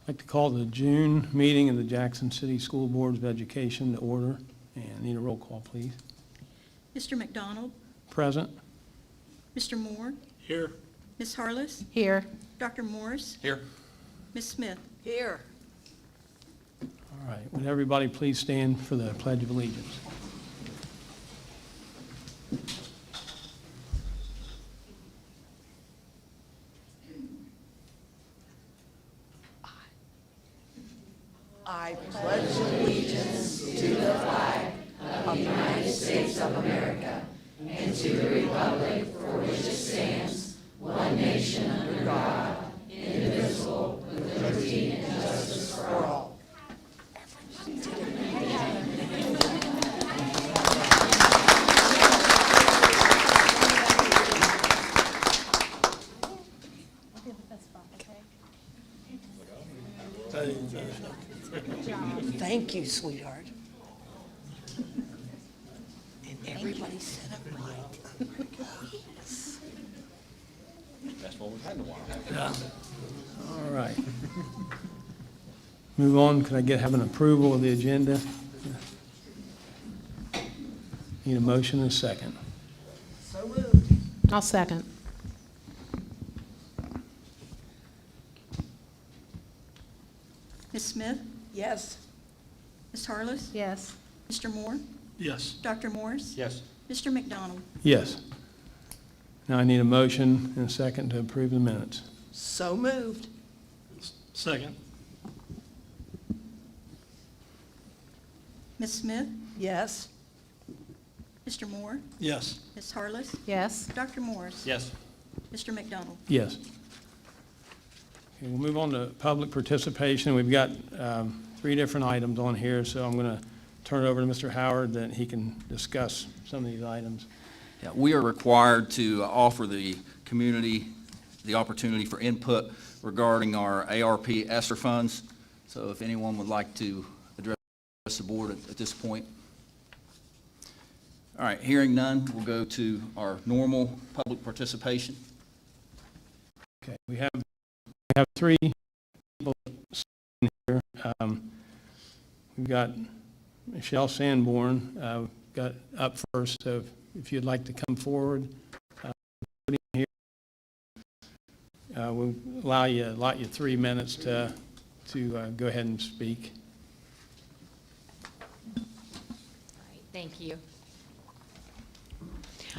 I'd like to call the June meeting of the Jackson City School Boards of Education to order, and need a roll call, please. Mr. McDonald, Present. Mr. Moore, Here. Ms. Harless, Here. Dr. Morris, Here. Ms. Smith. Here. All right, would everybody please stand for the Pledge of Allegiance? I pledge allegiance to the flag of the United States of America and to the republic for which it stands, one nation under God, indivisible, with liberty and justice for all. Thank you, sweetheart. And everybody set up right. Yes. That's what we've had in a while. All right. Move on. Could I have an approval of the agenda? Need a motion and a second. So moved. I'll second. Ms. Smith, Yes. Ms. Harless, Yes. Mr. Moore, Yes. Dr. Morris, Yes. Mr. McDonald. Yes. Now I need a motion and a second to approve the minutes. So moved. Second. Ms. Smith, Yes. Mr. Moore, Yes. Ms. Harless, Yes. Dr. Morris, Yes. Mr. McDonald. Yes. Okay, we'll move on to public participation. We've got 3 different items on here, so I'm going to turn it over to Mr. Howard that he can discuss some of these items. Yeah, we are required to offer the community the opportunity for input regarding our ARP ESSER funds. So if anyone would like to address the board at this point. All right, hearing none, we'll go to our normal public participation. Okay, we have 3 people in here. We've got Michelle Sanborn got up first, so if you'd like to come forward, here, we'll allot you 3 minutes to go ahead and speak. All right, thank you.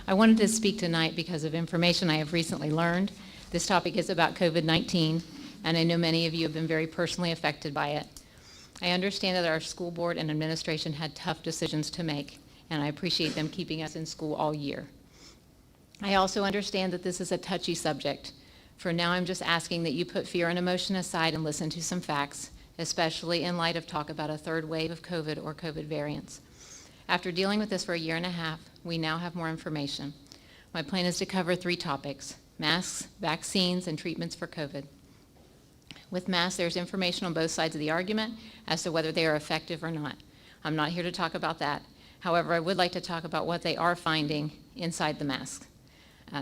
I wanted to speak tonight because of information I have recently learned. This topic is about COVID-19, and I know many of you have been very personally affected by it. I understand that our school board and administration had tough decisions to make, and I appreciate them keeping us in school all year. I also understand that this is a touchy subject. For now, I'm just asking that you put fear and emotion aside and listen to some facts, especially in light of talk about a 3rd wave of COVID or COVID variants. After dealing with this for a year and a half, we now have more information. My plan is to cover 3 topics: masks, vaccines, and treatments for COVID. With masks, there's information on both sides of the argument as to whether they are effective or not. I'm not here to talk about that. However, I would like to talk about what they are finding inside the mask.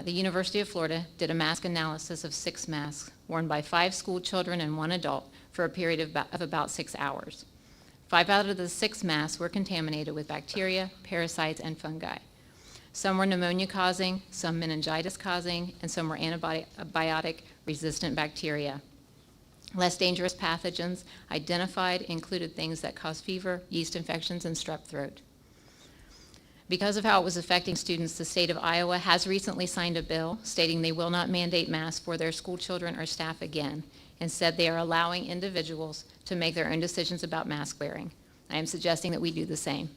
The University of Florida did a mask analysis of 6 masks worn by 5 school children and 1 adult for a period of about 6 hours. 5 out of the 6 masks were contaminated with bacteria, parasites, and fungi. Some were pneumonia-causing, some meningitis-causing, and some were antibiotic-resistant bacteria. Less dangerous pathogens identified included things that cause fever, yeast infections, and strep throat. Because of how it was affecting students, the state of Iowa has recently signed a bill stating they will not mandate masks for their school children or staff again. Instead, they are allowing individuals to make their own decisions about mask wearing. I am suggesting that we do the same.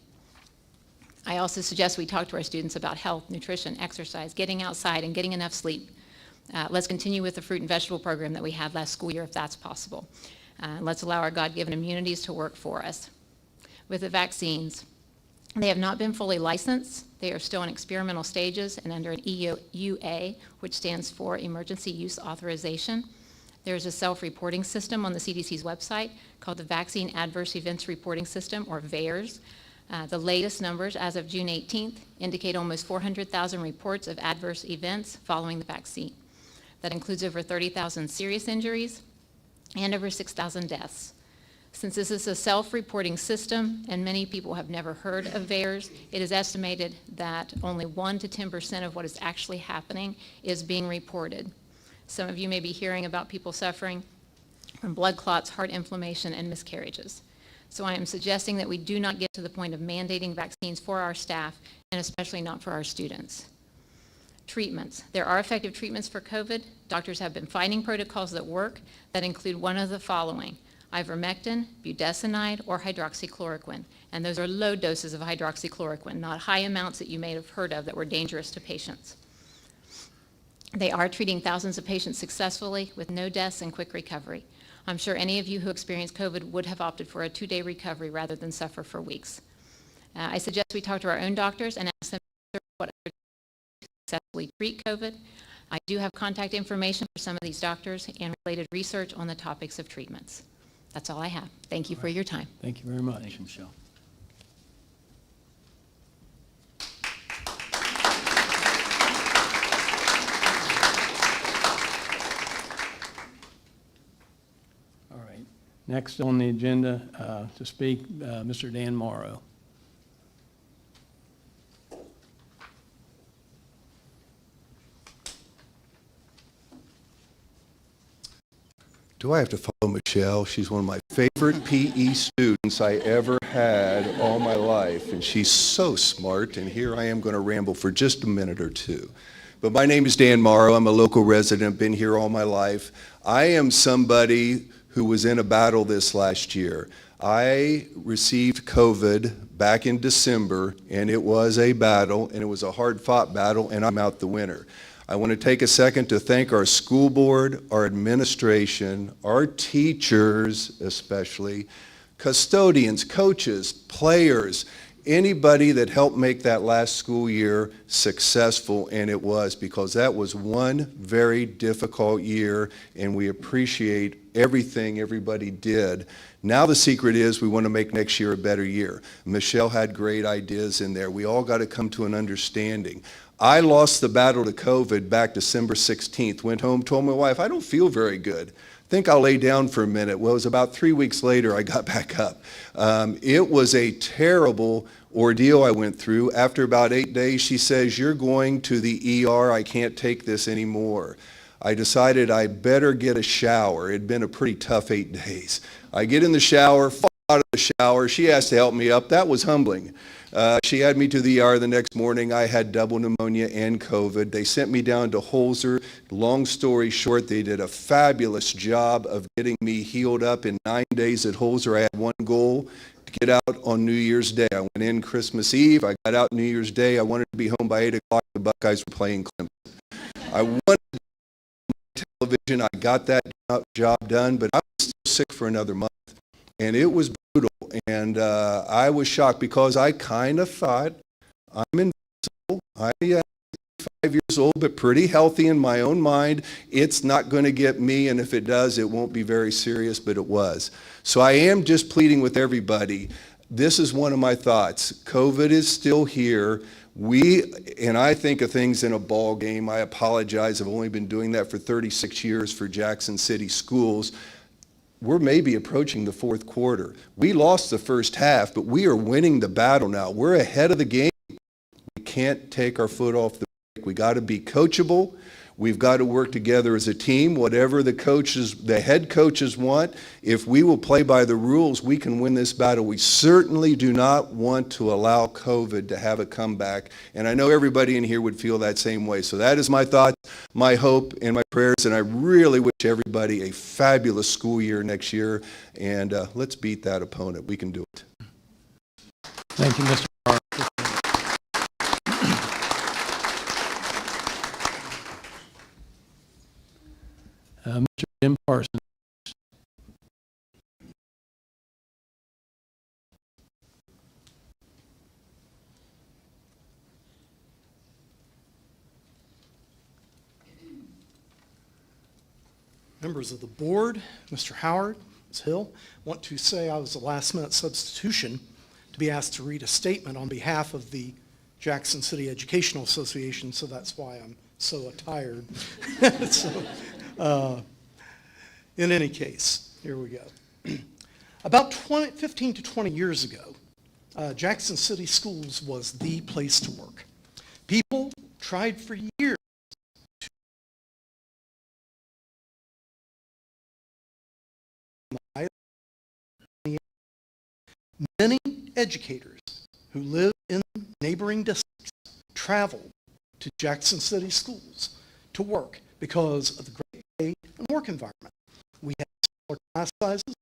I also suggest we talk to our students about health, nutrition, exercise, getting outside, and getting enough sleep. Let's continue with the fruit and vegetable program that we had last school year if that's possible. Let's allow our God-given immunities to work for us. With the vaccines, they have not been fully licensed. They are still in experimental stages and under an EUA, which stands for Emergency Use Authorization. There's a self-reporting system on the CDC's website called the Vaccine Adverse Events Reporting System, or VAERS. The latest numbers as of June 18th indicate almost 400,000 reports of adverse events following the vaccine. That includes over 30,000 serious injuries and over 6,000 deaths. Since this is a self-reporting system and many people have never heard of VAERS, it is estimated that only 1 to 10% of what is actually happening is being reported. Some of you may be hearing about people suffering from blood clots, heart inflammation, and miscarriages. So I am suggesting that we do not get to the point of mandating vaccines for our staff, and especially not for our students. Treatments. There are effective treatments for COVID. Doctors have been finding protocols that work that include one of the following: ivermectin, budesonide, or hydroxychloroquine. And those are low doses of hydroxychloroquine, not high amounts that you may have heard of that were dangerous to patients. They are treating thousands of patients successfully with no deaths and quick recovery. I'm sure any of you who experienced COVID would have opted for a 2-day recovery rather than suffer for weeks. I suggest we talk to our own doctors and ask them what other successfully treat COVID. I do have contact information for some of these doctors and related research on the topics of treatments. That's all I have. Thank you for your time. Thank you very much. Thank you, Michelle. All right. Next on the agenda to speak, Mr. Dan Morrow. Do I have to follow Michelle? She's one of my favorite PE students I ever had all my life, and she's so smart, and here I am going to ramble for just a minute or two. But my name is Dan Morrow. I'm a local resident, been here all my life. I am somebody who was in a battle this last year. I received COVID back in December, and it was a battle, and it was a hard-fought battle, and I'm out the winner. I want to take a second to thank our school board, our administration, our teachers especially, custodians, coaches, players, anybody that helped make that last school year successful, and it was, because that was one very difficult year, and we appreciate everything everybody did. Now the secret is we want to make next year a better year. Michelle had great ideas in there. We all got to come to an understanding. I lost the battle to COVID back December 16th, went home, told my wife, I don't feel very good. I think I'll lay down for a minute. Well, it was about 3 weeks later I got back up. It was a terrible ordeal I went through. After about 8 days, she says, you're going to the ER. I can't take this anymore. I decided I better get a shower. It had been a pretty tough 8 days. I get in the shower, fall out of the shower. She has to help me up. That was humbling. She had me to the ER the next morning. I had double pneumonia and COVID. They sent me down to Holzer. Long story short, they did a fabulous job of getting me healed up in 9 days at Holzer. I had one goal, to get out on New Year's Day. I went in Christmas Eve. I got out New Year's Day. I wanted to be home by 8 o'clock. The Buckeyes were playing Clemson. I wanted television. I got that job done, but I was still sick for another month. And it was brutal, and I was shocked because I kind of thought, I'm invincible. I am 5 years old, but pretty healthy in my own mind. It's not going to get me, and if it does, it won't be very serious, but it was. So I am just pleading with everybody. This is one of my thoughts. COVID is still here. And I think of things in a ball game. I apologize. I've only been doing that for 36 years for Jackson City Schools. We're maybe approaching the fourth quarter. We lost the first half, but we are winning the battle now. We're ahead of the game. We can't take our foot off the brake. We got to be coachable. We've got to work together as a team. Whatever the head coaches want, if we will play by the rules, we can win this battle. We certainly do not want to allow COVID to have a comeback, and I know everybody in here would feel that same way. So that is my thought, my hope, and my prayers, and I really wish everybody a fabulous school year next year, and let's beat that opponent. We can do it. Thank you, Mr. Morrow. Mr. Jim Parsons. Members of the board, Mr. Howard, Ms. Hill, want to say I was a last-minute substitution to be asked to read a statement on behalf of the Jackson City Educational Association, so that's why I'm so attired. In any case, here we go. About 15 to 20 years ago, Jackson City Schools was the place to work. People tried for years to many educators who live in neighboring districts traveled to Jackson City Schools to work because of the great pay and work environment. We had smaller class sizes,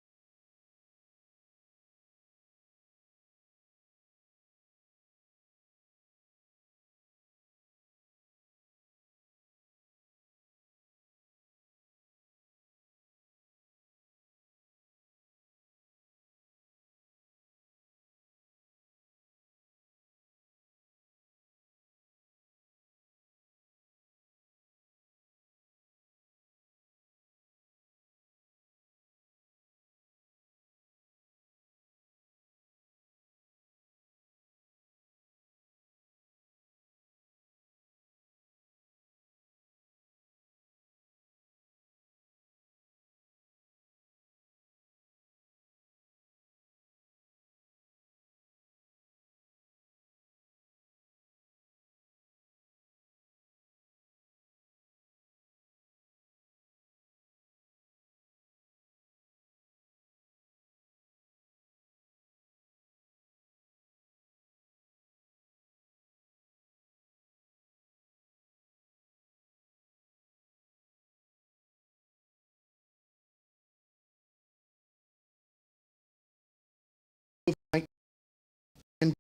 and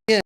again,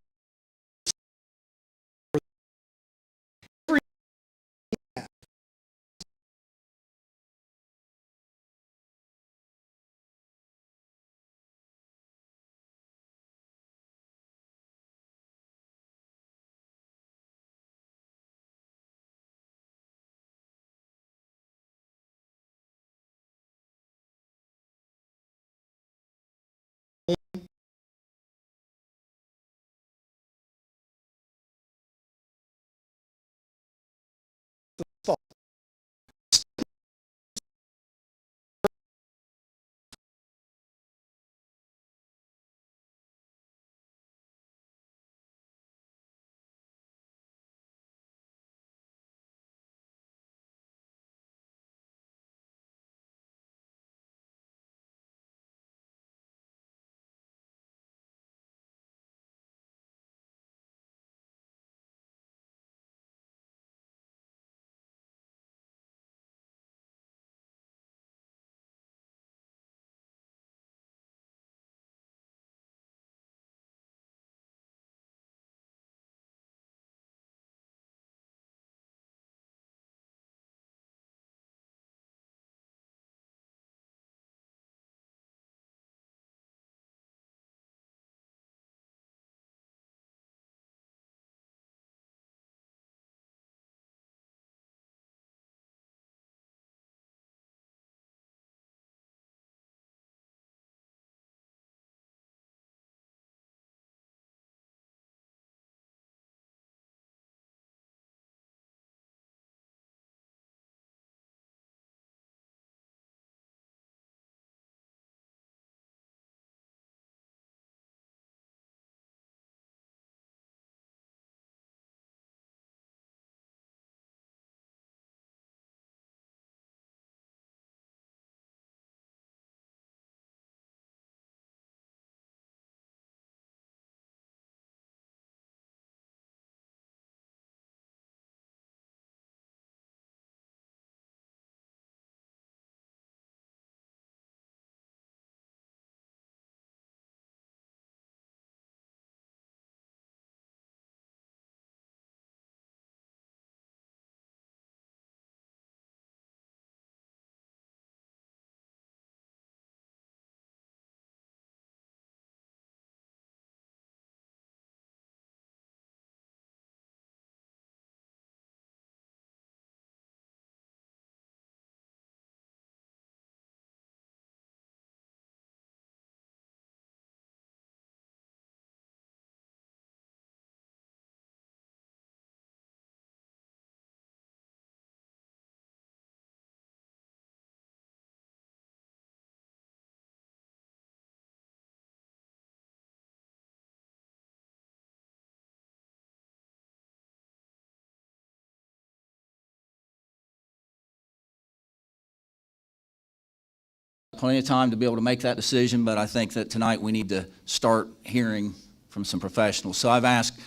plenty of time to be able to make that decision, but I think that tonight we need to start hearing from some professionals. So I've asked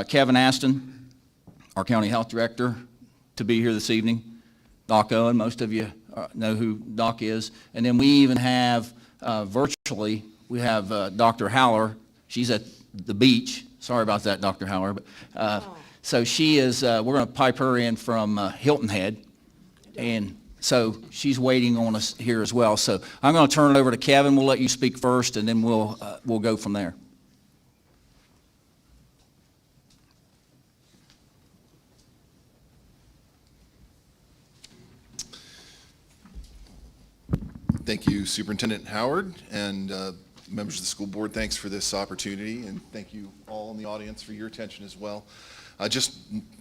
Kevin Aston, our county health director, to be here this evening. Doc Owen, most of you know who Doc is. And then we even have virtually, we have Dr. Howler. She's at the beach. Sorry about that, Dr. Howler. But, so she is, we're going to pipe her in from Hilton Head. And so she's waiting on us here as well. So I'm going to turn it over to Kevin. We'll let you speak first, and then we'll go from there. Thank you, Superintendent Howard, and members of the school board. Thanks for this opportunity, and thank you all in the audience for your attention as well. I just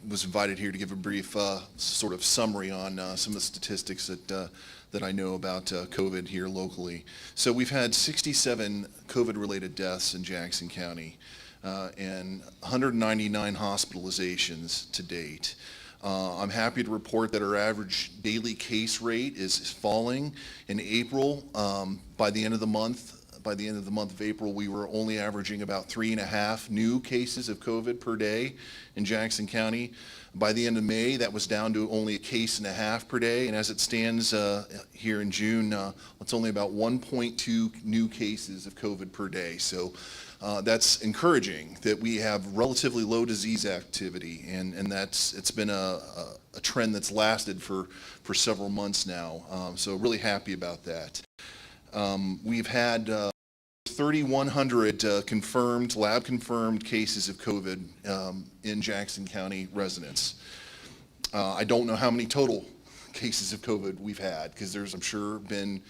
was invited here to give a brief sort of summary on some of the statistics that I know about COVID here locally. So we've had 67 COVID-related deaths in Jackson County and 199 hospitalizations to date. I'm happy to report that our average daily case rate is falling. In April, by the end of the month of April, we were only averaging about 3.5 new cases of COVID per day in Jackson County. By the end of May, that was down to only 1.5 cases per day, and as it stands here in June, it's only about 1.2 new cases of COVID per day. So that's encouraging that we have relatively low disease activity, and it's been a trend that's lasted for several months now. So really happy about that. We've had 3,100 lab confirmed cases of COVID in Jackson County residents. I don't know how many total cases of COVID we've had, because there's, I'm sure, been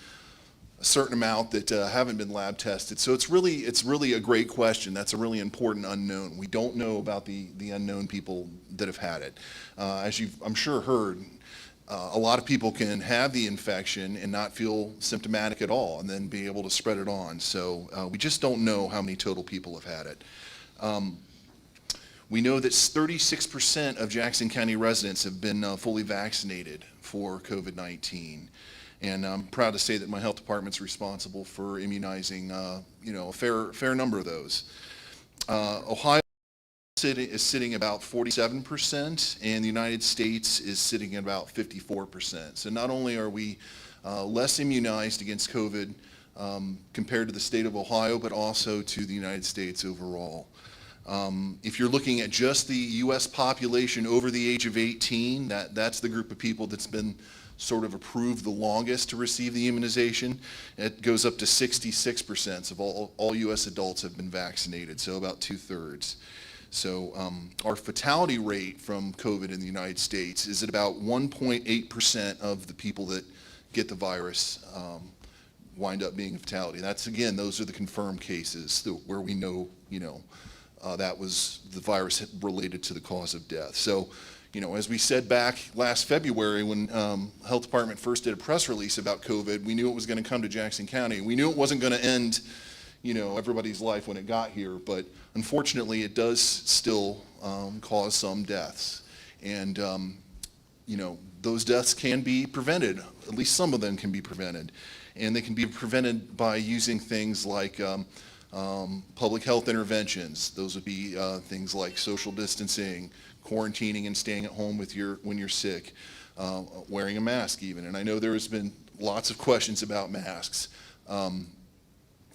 a certain amount that haven't been lab tested. So it's really a great question. That's a really important unknown. We don't know about the unknown people that have had it. As you've, I'm sure, heard, a lot of people can have the infection and not feel symptomatic at all and then be able to spread it on. So we just don't know how many total people have had it. We know that 36% of Jackson County residents have been fully vaccinated for COVID-19. And I'm proud to say that my health department's responsible for immunizing a fair number of those. Ohio is sitting about 47%, and the United States is sitting at about 54%. So not only are we less immunized against COVID compared to the state of Ohio, but also to the United States overall. If you're looking at just the U.S. population over the age of 18, that's the group of people that's been sort of approved the longest to receive the immunization. It goes up to 66% of all U.S. adults have been vaccinated, so about 2/3. So our fatality rate from COVID in the United States is at about 1.8% of the people that get the virus wind up being a fatality. That's, again, those are the confirmed cases where we know, that was the virus related to the cause of death. So, as we said back last February when Health Department first did a press release about COVID, we knew it was going to come to Jackson County. We knew it wasn't going to end everybody's life when it got here, but unfortunately it does still cause some deaths. And, those deaths can be prevented, at least some of them can be prevented. And they can be prevented by using things like public health interventions. Those would be things like social distancing, quarantining and staying at home when you're sick, wearing a mask even. And I know there has been lots of questions about masks.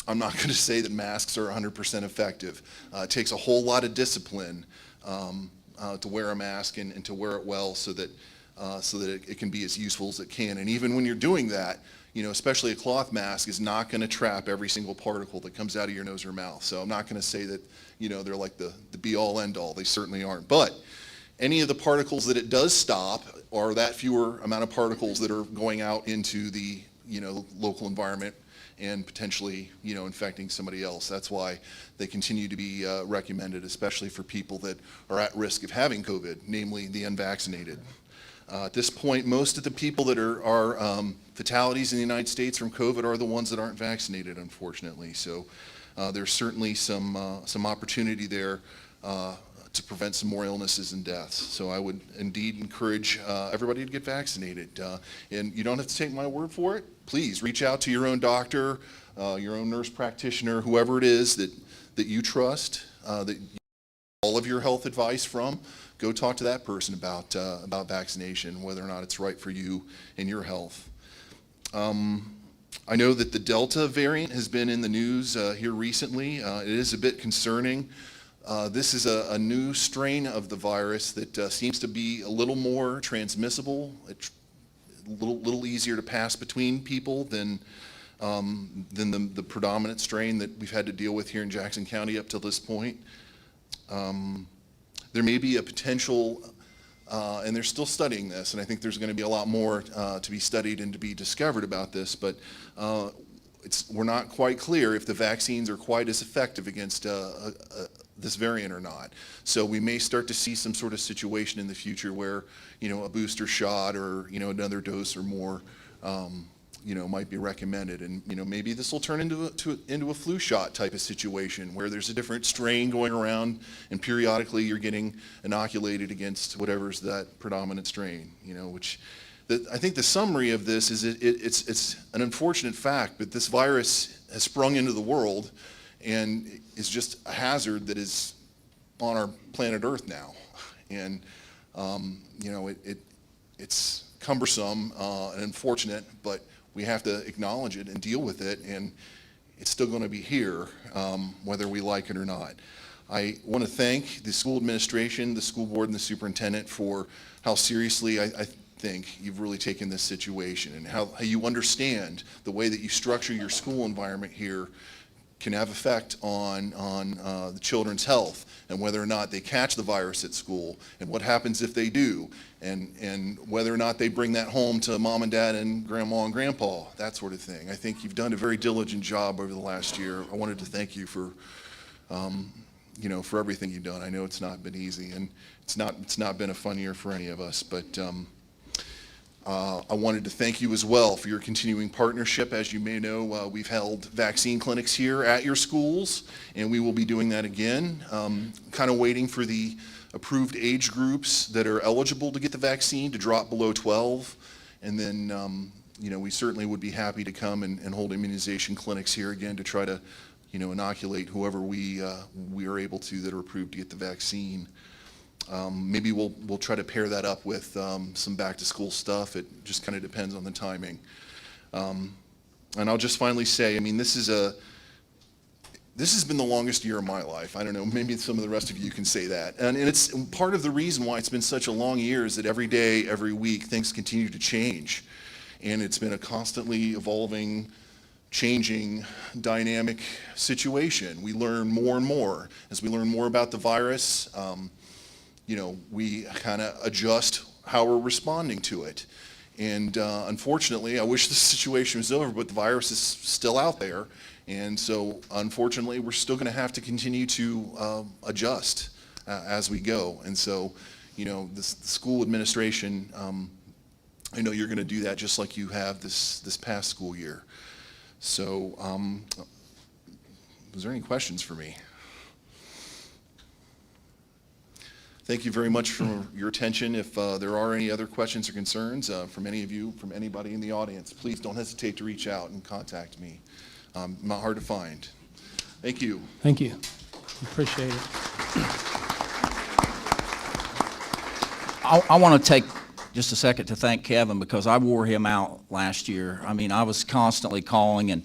I'm not going to say that masks are 100% effective. It takes a whole lot of discipline to wear a mask and to wear it well so that it can be as useful as it can. And even when you're doing that, especially a cloth mask is not going to trap every single particle that comes out of your nose or mouth. So I'm not going to say that they're like the be-all end-all. They certainly aren't. But any of the particles that it does stop are that fewer amount of particles that are going out into the local environment and potentially, infecting somebody else. That's why they continue to be recommended, especially for people that are at risk of having COVID, namely the unvaccinated. At this point, most of the people that are fatalities in the United States from COVID are the ones that aren't vaccinated, unfortunately. So there's certainly some opportunity there to prevent some more illnesses and deaths. So I would indeed encourage everybody to get vaccinated. And you don't have to take my word for it. Please reach out to your own doctor, your own nurse practitioner, whoever it is that you trust, that you get all of your health advice from. Go talk to that person about vaccination, whether or not it's right for you and your health. I know that the Delta variant has been in the news here recently. It is a bit concerning. This is a new strain of the virus that seems to be a little more transmissible, a little easier to pass between people than the predominant strain that we've had to deal with here in Jackson County up to this point. There may be a potential, and they're still studying this, and I think there's going to be a lot more to be studied and to be discovered about this, but we're not quite clear if the vaccines are quite as effective against this variant or not. So we may start to see some sort of situation in the future where, a booster shot or, another dose or more, might be recommended. And, maybe this will turn into a flu shot type of situation where there's a different strain going around and periodically you're getting inoculated against whatever's that predominant strain, which I think the summary of this is it's an unfortunate fact, but this virus has sprung into the world and is just a hazard that is on our planet Earth now. And, it's cumbersome and unfortunate, but we have to acknowledge it and deal with it, and it's still going to be here, whether we like it or not. I want to thank the school administration, the school board, and the superintendent for how seriously I think you've really taken this situation and how you understand the way that you structure your school environment here can have effect on the children's health and whether or not they catch the virus at school and what happens if they do and whether or not they bring that home to mom and dad and grandma and grandpa, that sort of thing. I think you've done a very diligent job over the last year. I wanted to thank you for for everything you've done. I know it's not been easy and it's not been a fun year for any of us, but I wanted to thank you as well for your continuing partnership. As you may know, we've held vaccine clinics here at your schools, and we will be doing that again. Kind of waiting for the approved age groups that are eligible to get the vaccine to drop below 12. And then, we certainly would be happy to come and hold immunization clinics here again to try to, inoculate whoever we are able to that are approved to get the vaccine. Maybe we'll try to pair that up with some back-to-school stuff. It just kind of depends on the timing. And I'll just finally say, this has been the longest year of my life. I don't know, maybe some of the rest of you can say that. And it's part of the reason why it's been such a long year is that every day, every week, things continue to change. And it's been a constantly evolving, changing, dynamic situation. We learn more and more. As we learn more about the virus, we kind of adjust how we're responding to it. And unfortunately, I wish this situation was over, but the virus is still out there. And so, unfortunately, we're still going to have to continue to adjust as we go. And so, the school administration, I know you're going to do that just like you have this past school year. So, was there any questions for me? Thank you very much for your attention. If there are any other questions or concerns from any of you, from anybody in the audience, please don't hesitate to reach out and contact me. I'm not hard to find. Thank you. Thank you. Appreciate it. I want to take just a second to thank Kevin because I wore him out last year. I was constantly calling, and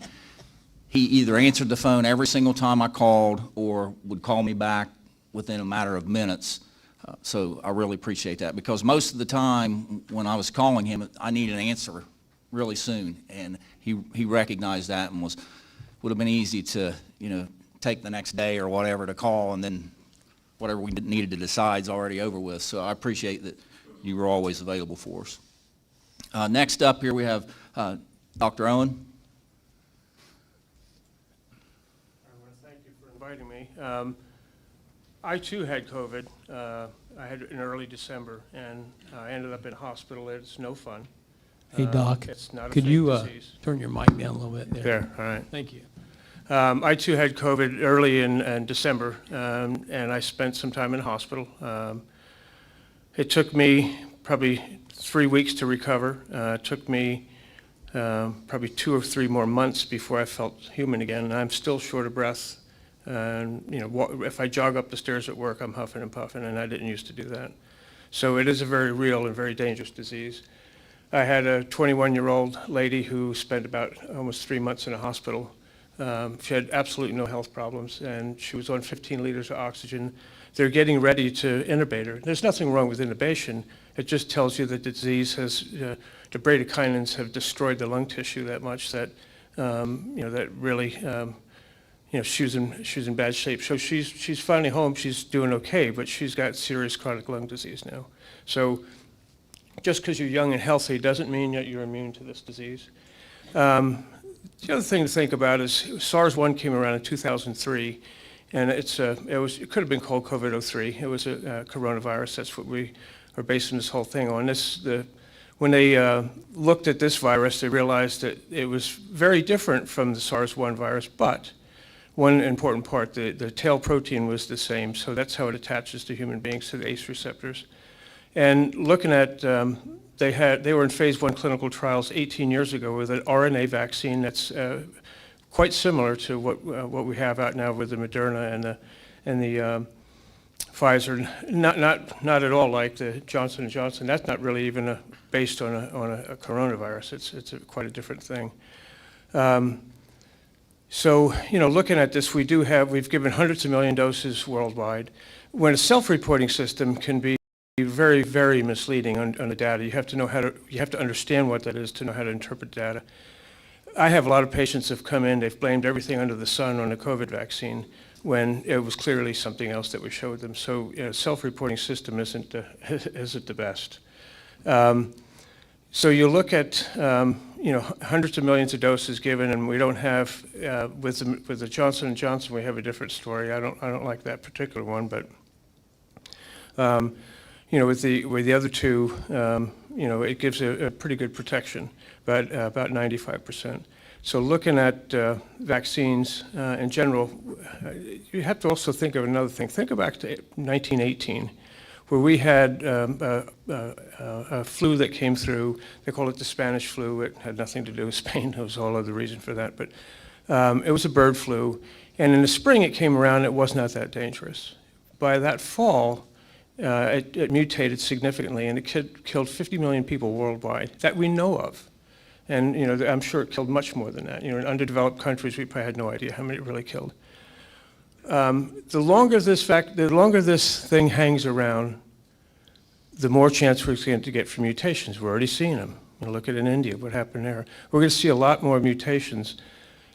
he either answered the phone every single time I called or would call me back within a matter of minutes. So I really appreciate that because most of the time when I was calling him, I needed an answer really soon, and he recognized that and would have been easy to take the next day or whatever to call, and then whatever we needed to decide is already over with. So I appreciate that you were always available for us. Next up here we have Dr. Owen. I want to thank you for inviting me. I too had COVID. I had it in early December, and I ended up in hospital. It's no fun. Hey, Doc, It's not a could fake you disease. turn your mic down a little bit there? There, all right. Thank you. I too had COVID early in December, and I spent some time in hospital. It took me probably 3 weeks to recover. It took me probably 2 or 3 more months before I felt human again, and I'm still short of breath. And if I jog up the stairs at work, I'm huffing and puffing, and I didn't used to do that. So it is a very real and very dangerous disease. I had a 21-year-old lady who spent about almost 3 months in a hospital. She had absolutely no health problems, and she was on 15 liters of oxygen. They're getting ready to intubate her. There's nothing wrong with intubation. It just tells you that the disease has, the bradykinins have destroyed the lung tissue that much that, that really, she's in bad shape. So she's finally home. She's doing okay, but she's got serious chronic lung disease now. So just because you're young and healthy doesn't mean that you're immune to this disease. The other thing to think about is SARS-1 came around in 2003, and it could have been called COVID-03. It was a coronavirus. That's what we are basing this whole thing on. When they looked at this virus, they realized that it was very different from the SARS-1 virus, but one important part, the tail protein was the same, so that's how it attaches to human beings, to the ACE receptors. And looking at, they were in phase 1 clinical trials 18 years ago with an RNA vaccine that's quite similar to what we have out now with the Moderna and the Pfizer. Not at all like the Johnson & Johnson. That's not really even based on a coronavirus. It's quite a different thing. So, looking at this, we've given hundreds of million doses worldwide. When a self-reporting system can be very, very misleading on the data, you have to understand what that is to know how to interpret data. I have a lot of patients have come in, they've blamed everything under the sun on the COVID vaccine when it was clearly something else that we showed them. So, self-reporting system isn't the best. So you look at, hundreds of millions of doses given, and we don't have, with the Johnson & Johnson, we have a different story. I don't like that particular one, but, with the other two, it gives a pretty good protection, but about 95%. So looking at vaccines in general, you have to also think of another thing. Think back to 1918, where we had a flu that came through. They call it the Spanish flu. It had nothing to do with Spain. There was a whole other reason for that. But it was a bird flu. And in the spring it came around, it was not that dangerous. By that fall, it mutated significantly, and it killed 50 million people worldwide that we know of. And I'm sure it killed much more than that. In underdeveloped countries, we probably had no idea how many it really killed. The longer this thing hangs around, the more chance we're going to get for mutations. We're already seeing them. Look at in India, what happened there. We're going to see a lot more mutations.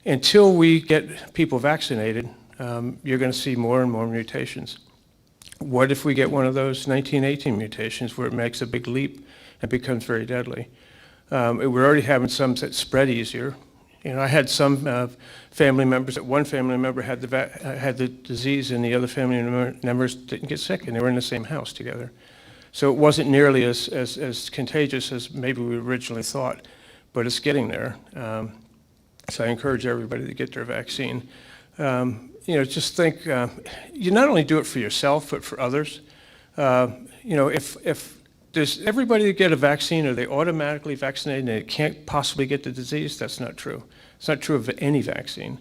Until we get people vaccinated, you're going to see more and more mutations. What if we get one of those 1918 mutations where it makes a big leap and becomes very deadly? We're already having some that spread easier. I had some family members, that one family member had the disease and the other family members didn't get sick, and they were in the same house together. So it wasn't nearly as contagious as maybe we originally thought, but it's getting there. So I encourage everybody to get their vaccine. Just think, you not only do it for yourself, but for others. If does everybody get a vaccine, are they automatically vaccinated and they can't possibly get the disease? That's not true. It's not true of any vaccine.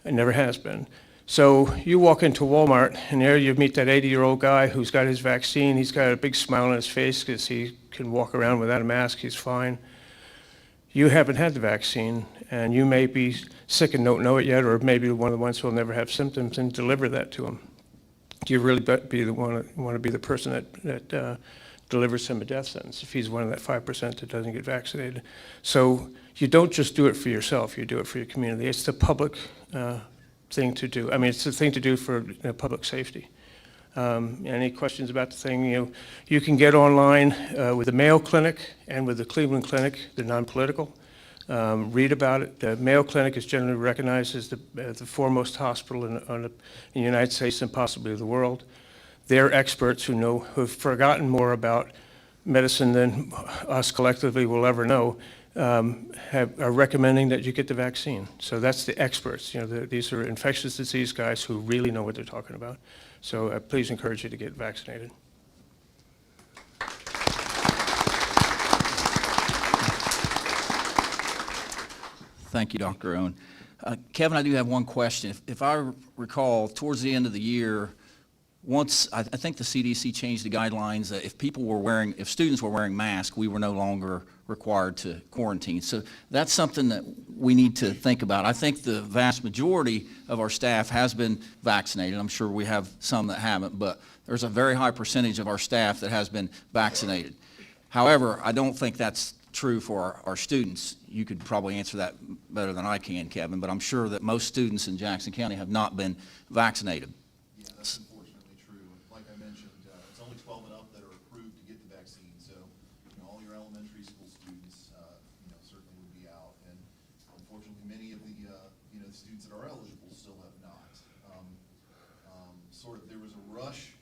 It never has been. So you walk into Walmart and there you meet that 80-year-old guy who's got his vaccine. He's got a big smile on his face because he can walk around without a mask. He's fine. You haven't had the vaccine, and you may be sick and don't know it yet, or maybe one of the ones who will never have symptoms, and deliver that to him. Do you really want to be the person that delivers him a death sentence if he's one of that 5% that doesn't get vaccinated? So you don't just do it for yourself, you do it for your community. It's the public thing to do. I mean, it's the thing to do for public safety. Any questions about the thing? You can get online with the Mayo Clinic and with the Cleveland Clinic. They're non-political. Read about it. The Mayo Clinic is generally recognized as the foremost hospital in the United States and possibly the world. They're experts who've forgotten more about medicine than us collectively will ever know. are recommending that you get the vaccine. So that's the experts. These are infectious disease guys who really know what they're talking about. So please encourage you to get vaccinated. Thank you, Dr. Owen. Kevin, I do have one question. If I recall, towards the end of the year, once I think the CDC changed the guidelines that if students were wearing masks, we were no longer required to quarantine. So that's something that we need to think about. I think the vast majority of our staff has been vaccinated. I'm sure we have some that haven't, but there's a very high percentage of our staff that has been vaccinated. However, I don't think that's true for our students. You could probably answer that better than I can, Kevin, but I'm sure that most students in Jackson County have not been vaccinated. Yeah, that's unfortunately true. Like I mentioned, it's only 12 and up that are approved to get the vaccine. So, all your elementary school students, certainly would be out. And unfortunately, many of the, the students that are eligible still have not. There was a rush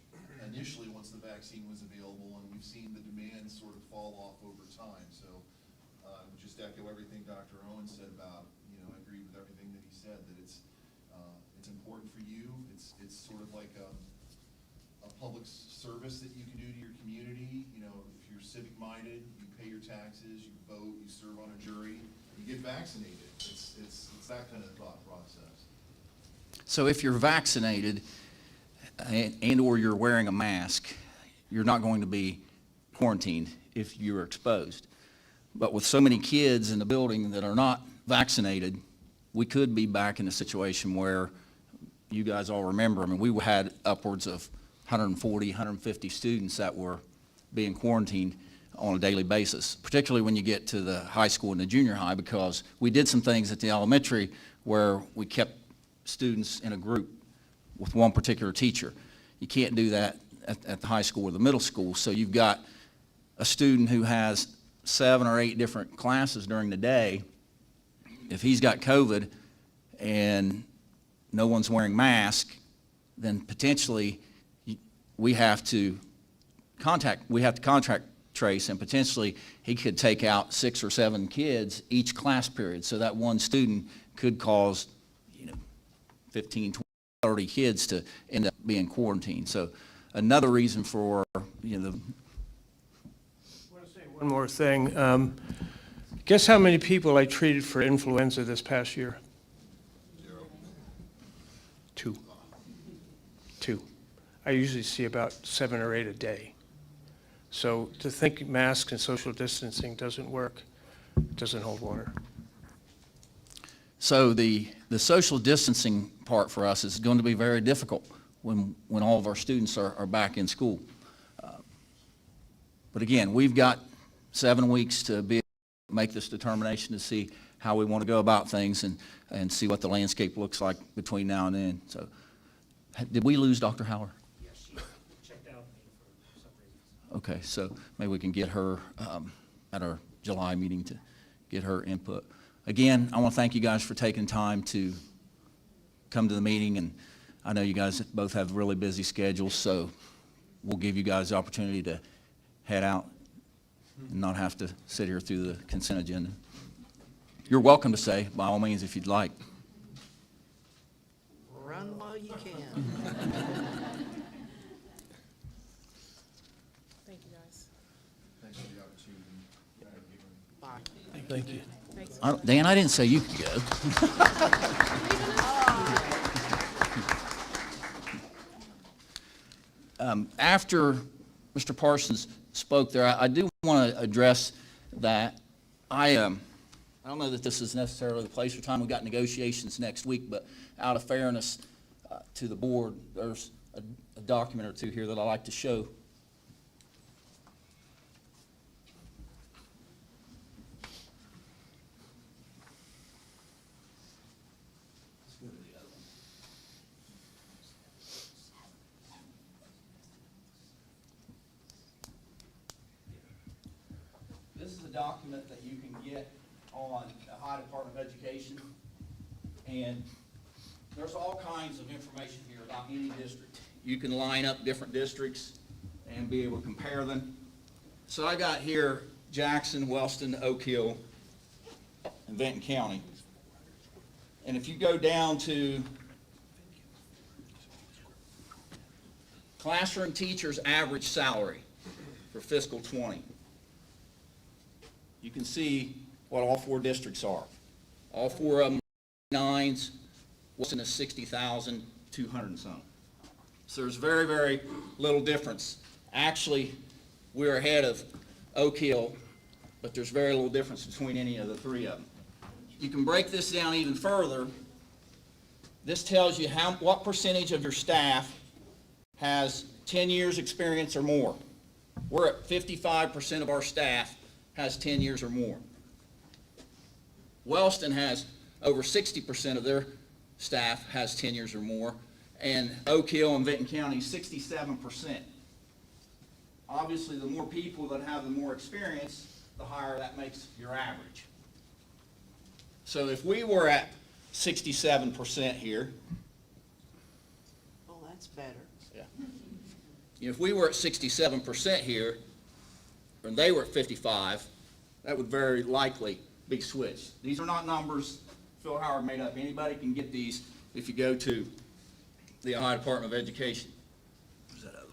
initially once the vaccine was available, and we've seen the demand sort of fall off over time. So, I would just echo everything Dr. Owen said about, I agree with everything that he said, that it's important for you. It's sort of like a public service that you can do to your community. If you're civic-minded, you pay your taxes, you vote, you serve on a jury, you get vaccinated. It's that kind of thought process. So if you're vaccinated and or you're wearing a mask, you're not going to be quarantined if you're exposed. But with so many kids in the building that are not vaccinated, we could be back in a situation where you guys all remember, we had upwards of 140, 150 students that were being quarantined on a daily basis, particularly when you get to the high school and the junior high, because we did some things at the elementary where we kept students in a group with one particular teacher. You can't do that at the high school or the middle school. So you've got a student who has 7 or 8 different classes during the day. If he's got COVID and no one's wearing masks, then potentially we have to contact trace, and potentially he could take out 6 or 7 kids each class period. So that one student could cause 15, 20, 30 kids to end up being quarantined. So another reason for I want to say one more thing. Guess how many people I treated for influenza this past year? 0. 2. I usually see about 7 or 8 a day. So to think masks and social distancing doesn't work, doesn't hold water. So the social distancing part for us is going to be very difficult when all of our students are back in school. But again, we've got 7 weeks to make this determination to see how we want to go about things and see what the landscape looks like between now and then. So, did we lose Dr. Howard? Yes, she checked out for some reason. Okay, so maybe we can get her at our July meeting to get her input. Again, I want to thank you guys for taking time to come to the meeting, and I know you guys both have really busy schedules, so we'll give you guys the opportunity to head out and not have to sit here through the consent agenda. You're welcome to say, by all means, if you'd like. Run while you can. Thank you, guys. Thanks for the opportunity. Bye. Thank you. Dan, I didn't say you could go. After Mr. Parsons spoke there, I do want to address that. I don't know that this is necessarily the place or time. We've got negotiations next week, but out of fairness to the board, there's a document or two here that I'd like to show. This is a document that you can get on the Ohio Department of Education, and there's all kinds of information here about any district. You can line up different districts and be able to compare them. So I got here Jackson, Wellston, Oak Hill, in Benton County. And if you go down to classroom teacher's average salary for fiscal '20, you can see what all four districts are. All four of them are nines, Wilson is 60,200 and some. So there's very, very little difference. Actually, we're ahead of Oak Hill, but there's very little difference between any of the three of them. You can break this down even further. This tells you what percentage of your staff has 10 years experience or more. We're at 55% of our staff has 10 years or more. Wellston has over 60% of their staff has 10 years or more, and Oak Hill and Benton County, 67%. Obviously, the more people that have the more experience, the higher that makes your average. So if we were at 67% here, Well, that's better. if we were at 67% here, and they were at 55, that would very likely be switched. These are not numbers Phil Howard made up. Anybody can get these if you go to the Ohio Department of Education. Where's that other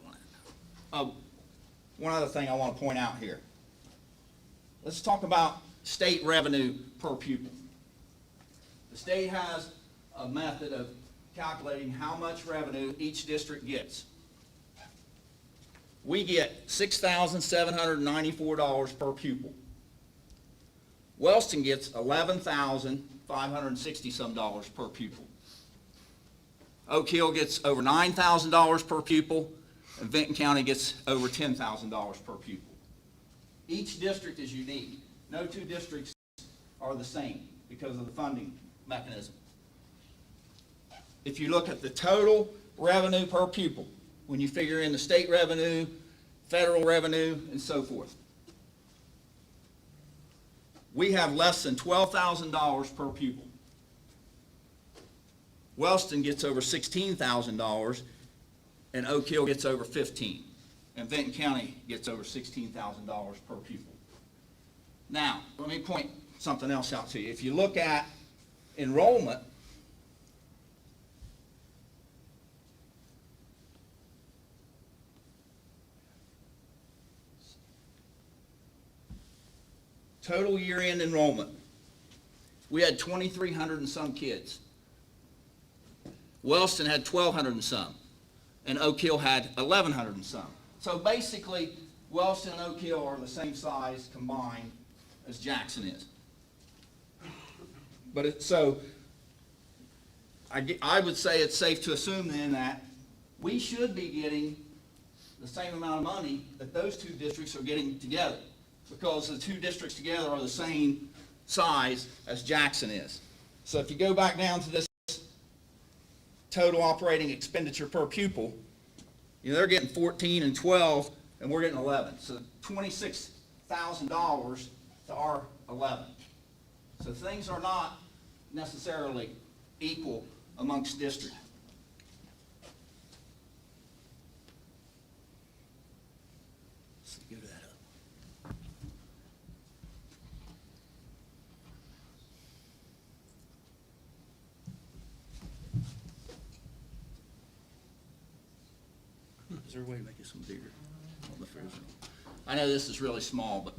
one? One other thing I want to point out here. Let's talk about state revenue per pupil. The state has a method of calculating how much revenue each district gets. We get $6,794 per pupil. Wellston gets $11,560 some per pupil. Oak Hill gets over $9,000 per pupil, and Benton County gets over $10,000 per pupil. Each district is unique. No two districts are the same because of the funding mechanism. If you look at the total revenue per pupil, when you figure in the state revenue, federal revenue, and so forth, we have less than $12,000 per pupil. Wellston gets over $16,000, and Oak Hill gets over $15,000, and Benton County gets over $16,000 per pupil. Now, let me point something else out to you. If you look at enrollment, total year-end enrollment, we had 2,300 and some kids. Wellston had 1,200 and some, and Oak Hill had 1,100 and some. So basically, Wellston and Oak Hill are the same size combined as Jackson is. But I would say it's safe to assume then that we should be getting the same amount of money that those two districts are getting together, because the two districts together are the same size as Jackson is. So if you go back down to this total operating expenditure per pupil, they're getting 14 and 12, and we're getting 11. So $26,000 to our 11. So things are not necessarily equal amongst districts. Let's give that up. Is there a way to make it some bigger? I know this is really small, but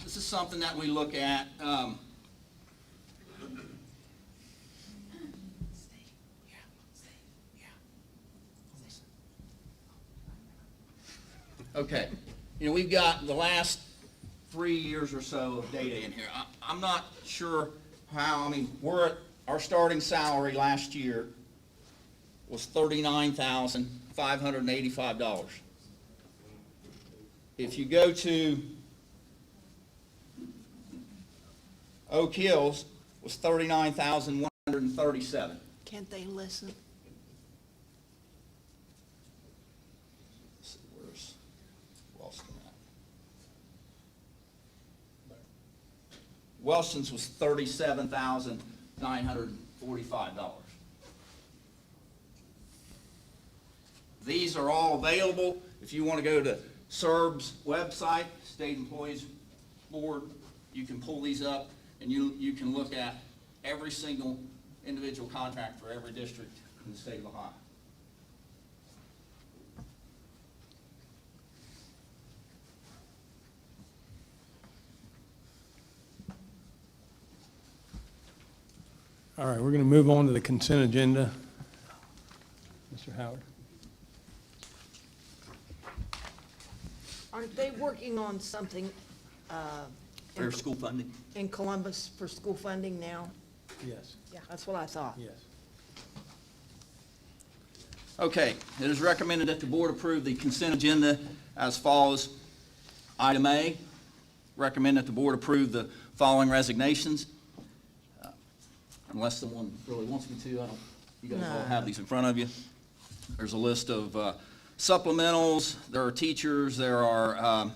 this is something that we look at. Okay, we've got the last 3 years or so of data in here. I'm not sure how, our starting salary last year was $39,585. If you go to Oak Hills, was $39,137. Can't they listen? Let's see, where's Wellston at? Wellston's was $37,945. These are all available. If you want to go to SERB's website, State Employees Board You can pull these up, and you can look at every single individual contract for every district in the state of Ohio. All right, we're going to move on to the consent agenda. Mr. Howard? Aren't they working on something For school funding. in Columbus for school funding now? Yes. Yeah, that's what I thought. Yes. Okay, it is recommended that the board approve the consent agenda as follows. Item A, recommend that the board approve the following resignations. Unless someone really wants me to, you guys all No. have these in front of you. There's a list of supplementals, there are teachers, there are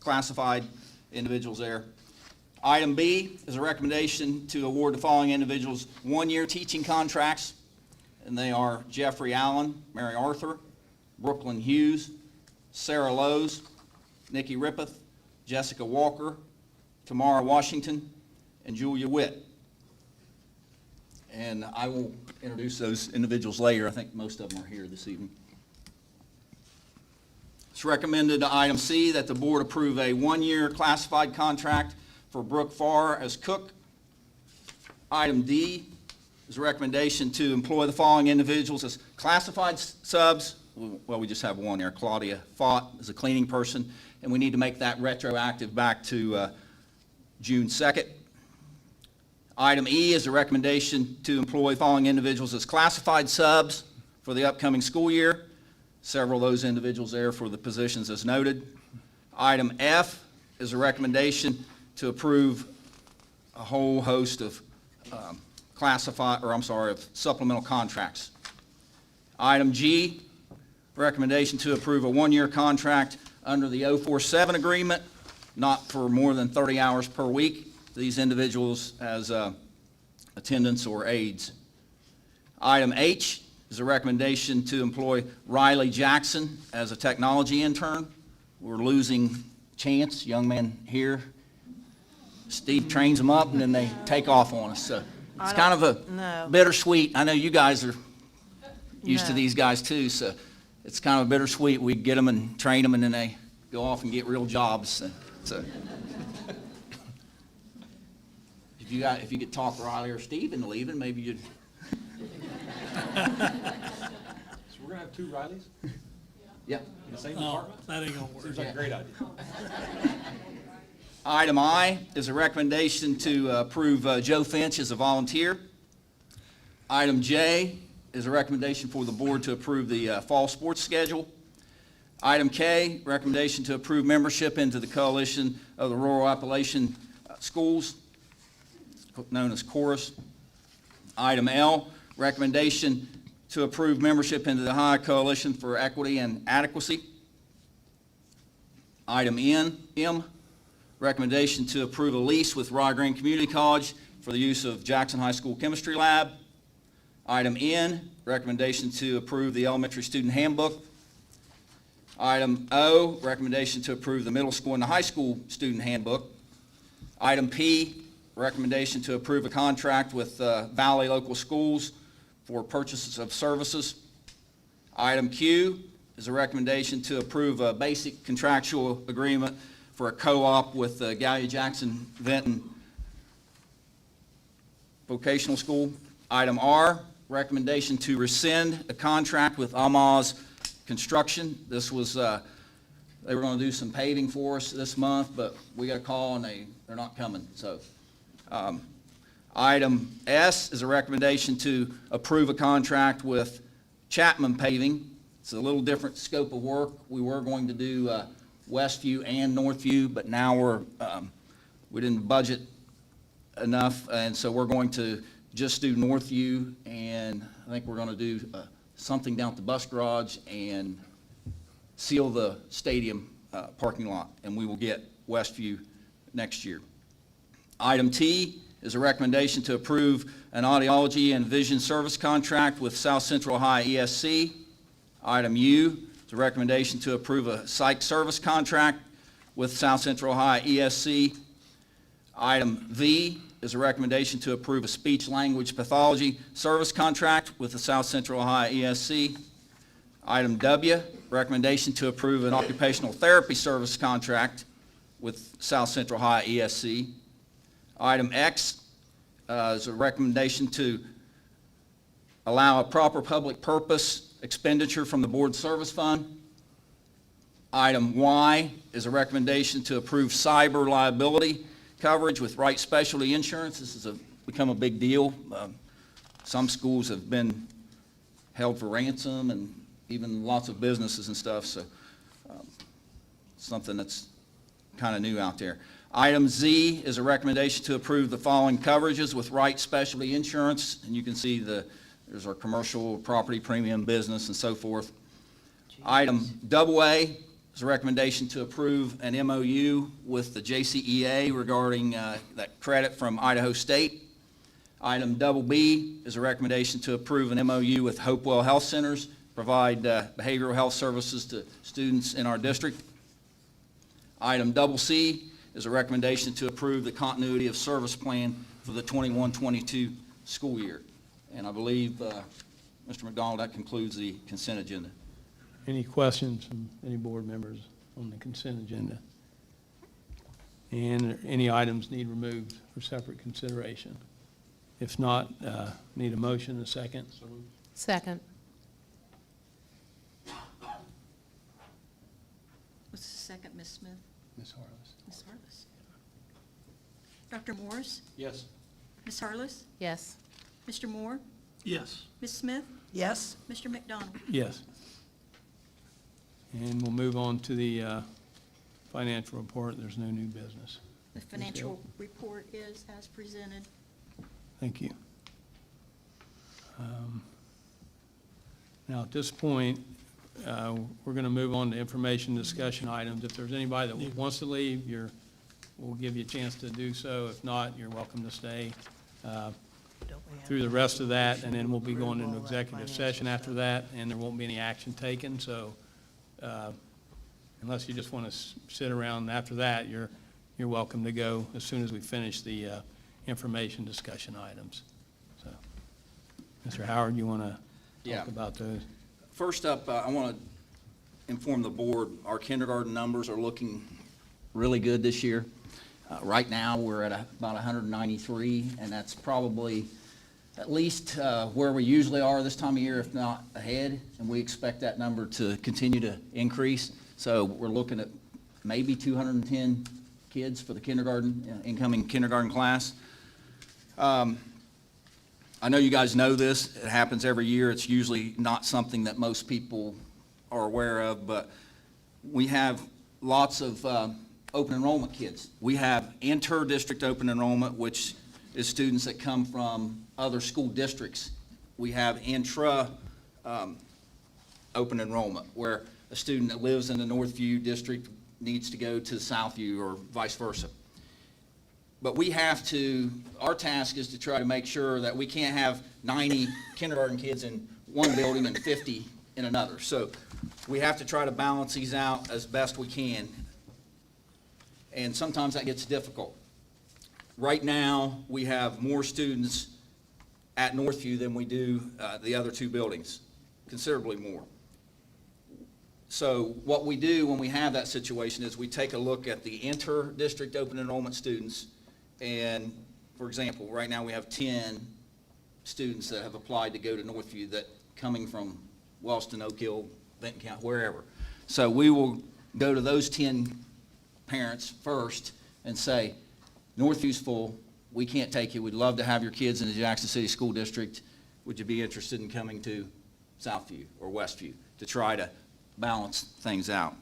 classified individuals there. Item B is a recommendation to award the following individuals one-year teaching contracts, and they are Jeffrey Allen, Mary Arthur, Brooklyn Hughes, Sarah Lowe's, Nikki Rippeth, Jessica Walker, Tamara Washington, and Julia Witt. And I will introduce those individuals later. I think most of them are here this evening. It's recommended, item C, that the board approve a one-year classified contract for Brooke Farr as cook. Item D is a recommendation to employ the following individuals as classified subs. Well, we just have one there, Claudia Fott is a cleaning person, and we need to make that retroactive back to June 2nd. Item E is a recommendation to employ the following individuals as classified subs for the upcoming school year. Several of those individuals there for the positions as noted. Item F is a recommendation to approve a whole host of supplemental contracts. Item G, recommendation to approve a one-year contract under the 047 agreement, not for more than 30 hours per week. These individuals as attendants or aides. Item H is a recommendation to employ Riley Jackson as a technology intern. We're losing Chance, young man here. Steve trains them up and then they take off on us. So it's kind of a No. bittersweet. I know you guys are used to No. these guys too, so it's kind of bittersweet. We get them and train them and then they go off and get real jobs. So if you could talk Riley or Steve into leaving, maybe you'd. So we're gonna have two Rileys Yeah. in the same department? That ain't gonna work. Seems like a great idea. Item I is a recommendation to approve Joe Finch as a volunteer. Item J is a recommendation for the board to approve the fall sports schedule. Item K, recommendation to approve membership into the Coalition of the Rural Appalachian Schools, known as Chorus. Item L, recommendation to approve membership into the Ohio Coalition for Equity and Adequacy. Item M, recommendation to approve a lease with Rye Green Community College for the use of Jackson High School Chemistry Lab. Item N, recommendation to approve the elementary student handbook. Item O, recommendation to approve the middle school and the high school student handbook. Item P, recommendation to approve a contract with Valley Local Schools for purchases of services. Item Q is a recommendation to approve a basic contractual agreement for a co-op with Gallia-Jackson Benton Vocational School. Item R, recommendation to rescind a contract with Amaz Construction. This was, they were going to do some paving for us this month, but we got a call and they're not coming. So, item S is a recommendation to approve a contract with Chapman Paving. It's a little different scope of work. We were going to do Westview and Northview, but now we didn't budget enough, and so we're going to just do Northview, and I think we're going to do something down at the bus garage and seal the stadium parking lot, and we will get Westview next year. Item T is a recommendation to approve an audiology and vision service contract with South Central Ohio ESC. Item U is a recommendation to approve a psych service contract with South Central Ohio ESC. Item V is a recommendation to approve a speech-language pathology service contract with the South Central Ohio ESC. Item W, recommendation to approve an occupational therapy service contract with South Central Ohio ESC. Item X is a recommendation to allow a proper public purpose expenditure from the board service fund. Item Y is a recommendation to approve cyber liability coverage with Wright Specialty Insurance. This has become a big deal. Some schools have been held for ransom and even lots of businesses and stuff, so something that's kind of new out there. Item Z is a recommendation to approve the following coverages with Wright Specialty Insurance, and you can see there's our commercial, property, premium, business, and so forth. Item AA is a recommendation to approve an MOU with the JCEA regarding that credit from Idaho State. Item BB is a recommendation to approve an MOU with Hopewell Health Centers, provide behavioral health services to students in our district. Item CC is a recommendation to approve the continuity of service plan for the 21-22 school year. And I believe, Mr. McDonald, that concludes the consent agenda. Any questions from any board members on the consent agenda? And any items need removed for separate consideration? If not, need a motion, a second? Second. Was the second Ms. Smith? Ms. Harless. Ms. Harless? Dr. Morris? Yes. Ms. Harless? Yes. Mr. Moore? Yes. Ms. Smith? Yes. Mr. McDonald? Yes. And we'll move on to the financial report. There's no new business. The financial report is as presented. Thank you. Now, at this point, we're going to move on to information discussion items. If there's anybody that wants to leave, we'll give you a chance to do so. If not, you're welcome to stay through the rest of that, and then we'll be going into executive session after that, and there won't be any action taken. So unless you just want to sit around after that, you're welcome to go as soon as we finish the information discussion items. So, Mr. Howard, you want to Yeah. talk about those? First up, I want to inform the board, our kindergarten numbers are looking really good this year. Right now, we're at about 193, and that's probably at least where we usually are this time of year, if not ahead, and we expect that number to continue to increase. So we're looking at maybe 210 kids for the kindergarten, incoming kindergarten class. I know you guys know this. It happens every year. It's usually not something that most people are aware of, but we have lots of open enrollment kids. We have inter-district open enrollment, which is students that come from other school districts. We have intra open enrollment, where a student that lives in the Northview district needs to go to Southview or vice versa. But we have to, our task is to try to make sure that we can't have 90 kindergarten kids in one building and 50 in another. So we have to try to balance these out as best we can. And sometimes that gets difficult. Right now, we have more students at Northview than we do the other two buildings, considerably more. So what we do when we have that situation is we take a look at the inter-district open enrollment students. And, for example, right now we have 10 students that have applied to go to Northview that coming from Wellston, Oak Hill, Benton County, wherever. So we will go to those 10 parents first and say, Northview's full, we can't take you, we'd love to have your kids in the Jackson City School District. Would you be interested in coming to Southview or Westview to try to balance things out?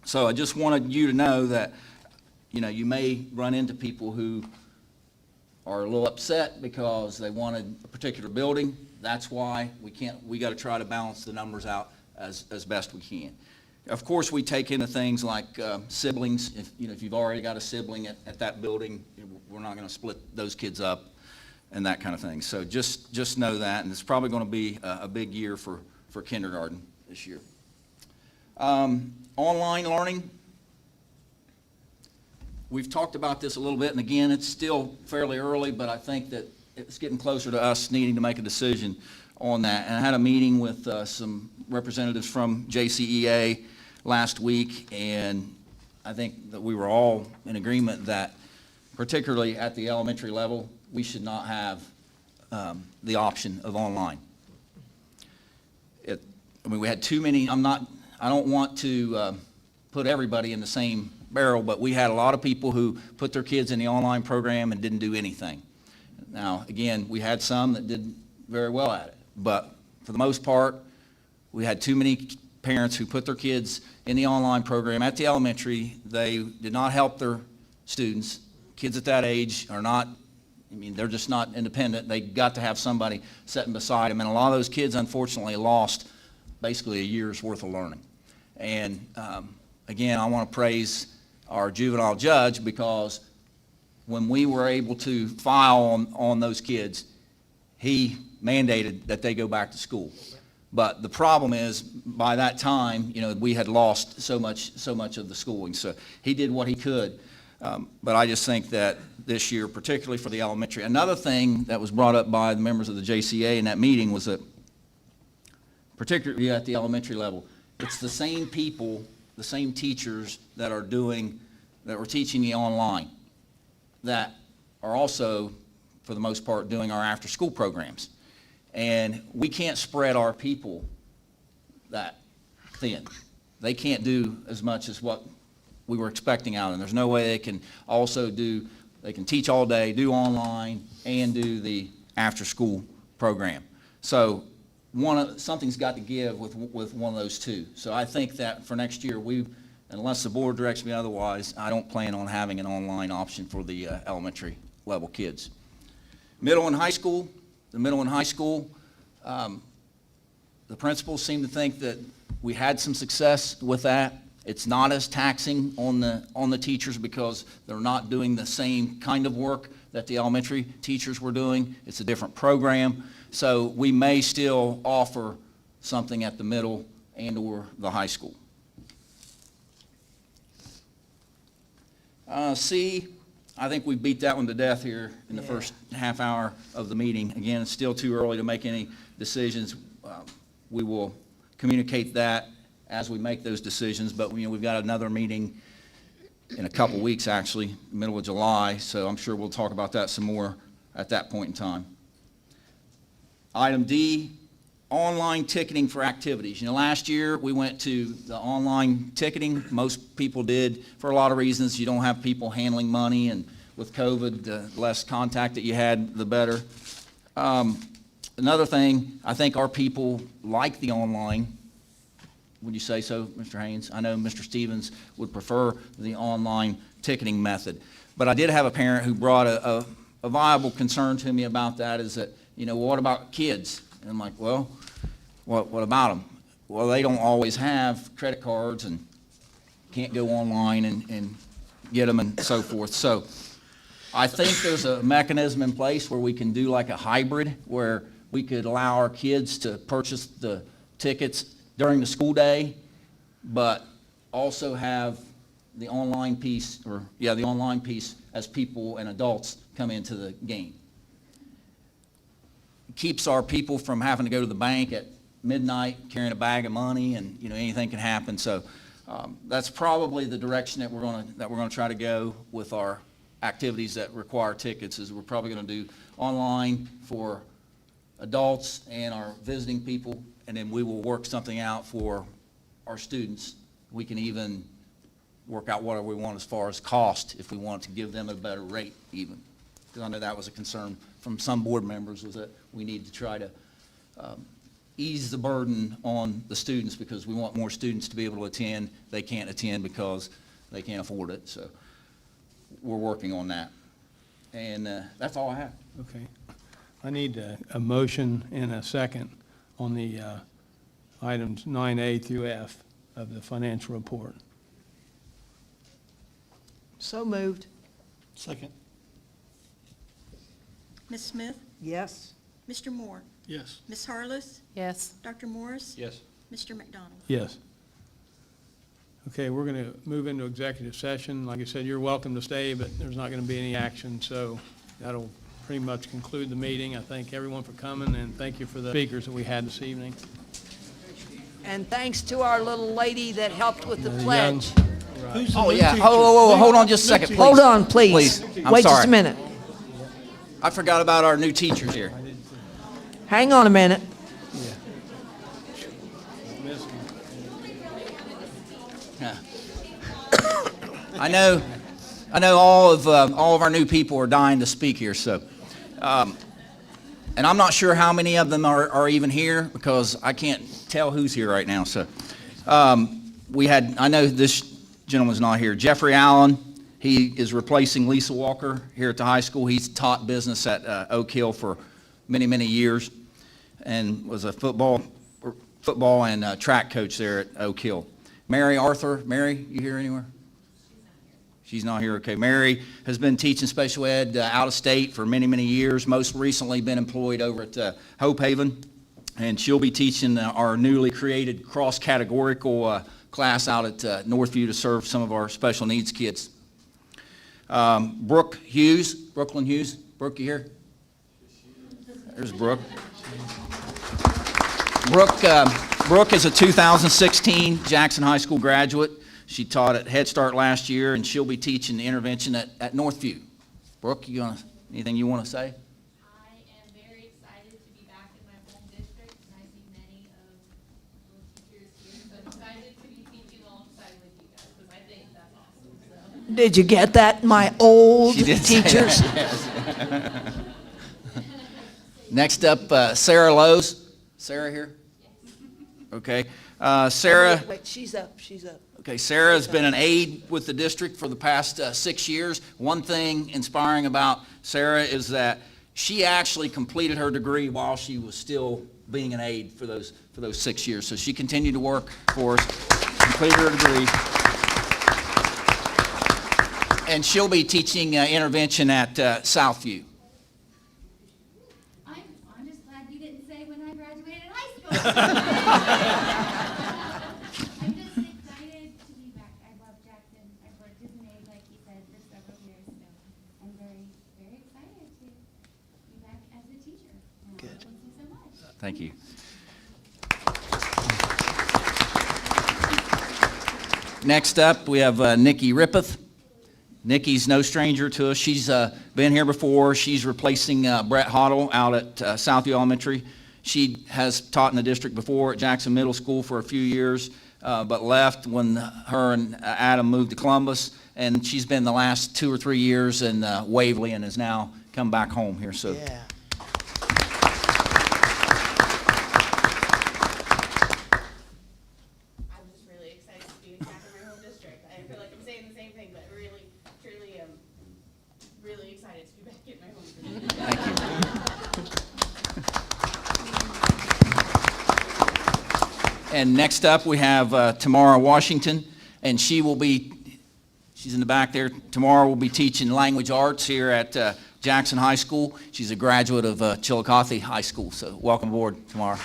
So I just wanted you to know that, you know, you may run into people who are a little upset because they wanted a particular building. That's why we got to try to balance the numbers out as best we can. Of course, we take into things like siblings. If you've already got a sibling at that building, we're not going to split those kids up and that kind of thing. So just know that, and it's probably going to be a big year for kindergarten this year. Online learning. we've talked about this a little bit, and again, it's still fairly early, but I think that it's getting closer to us needing to make a decision on that. And I had a meeting with some representatives from JCEA last week, and I think that we were all in agreement that, particularly at the elementary level, we should not have the option of online. I mean, we had too many, I don't want to put everybody in the same barrel, but we had a lot of people who put their kids in the online program and didn't do anything. Now, again, we had some that did very well at it, but for the most part, we had too many parents who put their kids in the online program at the elementary. They did not help their students. Kids at that age are not, they're just not independent. They got to have somebody sitting beside them, and a lot of those kids, unfortunately, lost basically a year's worth of learning. And again, I want to praise our juvenile judge, because when we were able to file on those kids, he mandated that they go back to school. But the problem is, by that time, we had lost so much of the schooling. So he did what he could. But I just think that this year, particularly for the elementary, another thing that was brought up by the members of the JCA in that meeting was that, particularly at the elementary level, it's the same people, the same teachers that were teaching the online, that are also, for the most part, doing our after-school programs. And we can't spread our people that thin. They can't do as much as what we were expecting out of them. There's no way they can teach all day, do online, and do the after-school program. So something's got to give with one of those two. So I think that for next year, unless the board directs me otherwise, I don't plan on having an online option for the elementary level kids. Middle and high school, the principals seem to think that we had some success with that. It's not as taxing on the teachers because they're not doing the same kind of work that the elementary teachers were doing. It's a different program. So we may still offer something at the middle and or the high school. C, I think we beat that one to death here in the first half hour of the meeting. Again, it's still too early to make any decisions. We will communicate that as we make those decisions, but we've got another meeting in a couple weeks, actually, middle of July, so I'm sure we'll talk about that some more at that point in time. Item D, online ticketing for activities. Last year we went to the online ticketing. Most people did for a lot of reasons. You don't have people handling money, and with COVID, the less contact that you had, the better. Another thing, I think our people like the online. Would you say so, Mr. Haynes? I know Mr. Stevens would prefer the online ticketing method. But I did have a parent who brought a viable concern to me about that, is that, what about kids? And I'm like, well, what about them? Well, they don't always have credit cards and can't go online and get them and so forth. So I think there's a mechanism in place where we can do like a hybrid, where we could allow our kids to purchase the tickets during the school day, but also have the online piece, the online piece as people and adults come into the game. It keeps our people from having to go to the bank at midnight carrying a bag of money, and anything can happen. So that's probably the direction that we're going to try to go with our activities that require tickets. Is we're probably going to do online for adults and our visiting people, and then we will work something out for our students. We can even work out whatever we want as far as cost, if we want to give them a better rate even. Because I know that was a concern from some board members, was that we need to try to ease the burden on the students, because we want more students to be able to attend. They can't attend because they can't afford it. So we're working on that. And that's all I have. Okay. I need a motion and a second on the items 9A through F of the financial report. So moved. Second. Ms. Smith? Yes. Mr. Moore? Yes. Ms. Harless? Yes. Dr. Morris? Yes. Mr. McDonald? Yes. Okay, we're going to move into executive session. Like I said, you're welcome to stay, but there's not going to be any action, so that'll pretty much conclude the meeting. I thank everyone for coming, and thank you for the speakers that we had this evening. And thanks to our little lady that helped with the The pledge. Oh, yeah. Hold on just a second, please. Hold on, please. I'm Wait just sorry. a minute. I forgot about our new teachers here. Hang on a minute. I know all of our new people are dying to speak here, so, and I'm not sure how many of them are even here because I can't tell who's here right now, so. I know this gentleman's not here. Jeffrey Allen, he is replacing Lisa Walker here at the high school. He's taught business at Oak Hill for many, many years and was a football and track coach there at Oak Hill. Mary Arthur, Mary, you here anywhere? She's not here, okay. Mary has been teaching special ed out of state for many, many years, most recently been employed over at Hope Haven, and she'll be teaching our newly created cross-categorical class out at Northview to serve some of our special needs kids. Brooklyn Hughes, Brooke, you here? There's Brooke. Brooke is a 2016 Jackson High School graduate. She taught at Head Start last year, and she'll be teaching intervention at Northview. Brooke, anything you want to say? I am very excited to be back in my home district, and I see many of the teachers here, so I'm excited to be teaching alongside with you guys, because I think that's awesome, so. Did you get that, my old She did say teachers? that, yes. Next up, Sarah Lowe's. Sarah here? Okay. Sarah. Wait, she's up. Okay, Sarah has been an aide with the district for the past 6 years. One thing inspiring about Sarah is that she actually completed her degree while she was still being an aide for those 6 years. So she continued to work for us, completed her degree. And she'll be teaching intervention at Southview. I'm just glad you didn't say when I graduated high school. I'm just excited to be back. I love Jackson. I've worked as an aide, like you said, for several years, so I'm very, very excited to be back as a teacher. Good. Thank you so much. Thank you. Next up, we have Nikki Rippeth. Nikki's no stranger to us. She's been here before. She's replacing Brett Hoddle out at Southview Elementary. She has taught in the district before at Jackson Middle School for a few years, but left when her and Adam moved to Columbus. And she's been the last 2 or 3 years in Waverly and has now come back home here. So. Yeah. I'm just really excited to be back in my home district. I feel like I'm saying the same thing, but really, truly, really excited to be back in my home district. Thank you. And next up, we have Tamara Washington, and she's in the back there. Tamara will be teaching language arts here at Jackson High School. She's a graduate of Chillicothe High School, so welcome aboard, Tamara. Really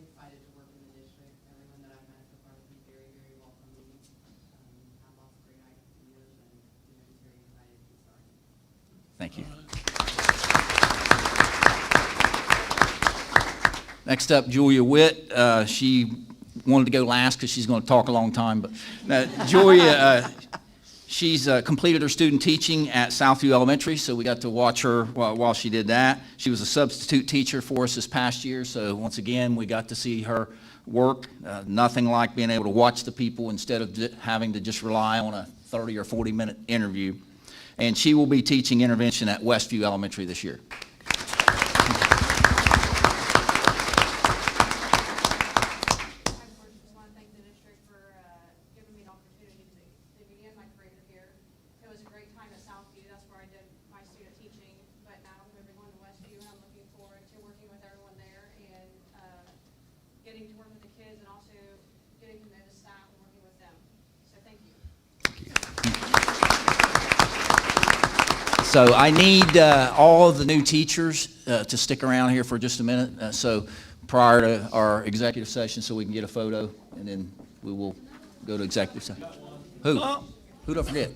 excited to work in the district. Everyone that I've met so far has been very, very welcoming. Had lots of great ideas, and just very excited to be starting. Thank you. Next up, Julia Witt. She wanted to go last because she's going to talk a long time. But Julia, she's completed her student teaching at Southview Elementary, so we got to watch her while she did that. She was a substitute teacher for us this past year, so once again, we got to see her work. Nothing like being able to watch the people instead of having to just rely on a 30 or 40-minute interview. And she will be teaching intervention at Westview Elementary this year. Getting to work with the kids and also getting to know the staff and working with them. So thank you. So I need all of the new teachers to stick around here for just a minute, so prior to our executive session, so we can get a photo, and then we will go to executive session. Who? Who did I forget?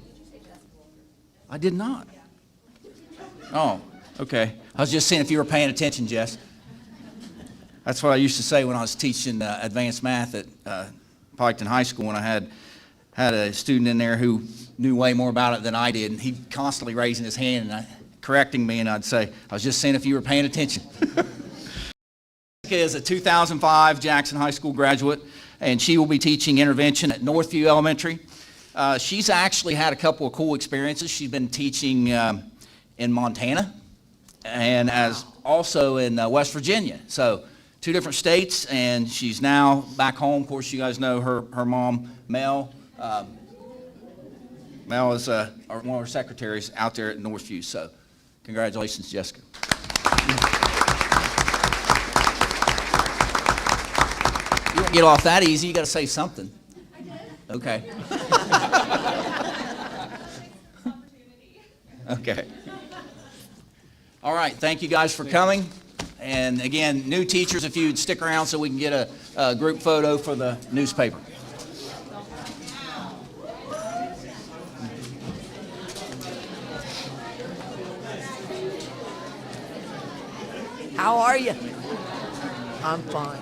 I did not. Oh, okay. I was just seeing if you were paying attention, Jess. That's what I used to say when I was teaching advanced math at Piketon High School, when I had a student in there who knew way more about it than I did, and he'd constantly raising his hand and correcting me, and I'd say, I was just saying if you were paying attention. Jessica is a 2005 Jackson High School graduate, and she will be teaching intervention at Northview Elementary. She's actually had a couple of cool experiences. She's been teaching in Montana and also in West Virginia. So 2 different states, and she's now back home. Of course, you guys know her mom, Mel. Mel is one of our secretaries out there at Northview. So congratulations, Jessica. You don't get off that easy. You got to say something. I did. Okay. Okay. All right. Thank you guys for coming. And again, new teachers, if you'd stick around so we can get a group photo for the newspaper. How are you? I'm fine.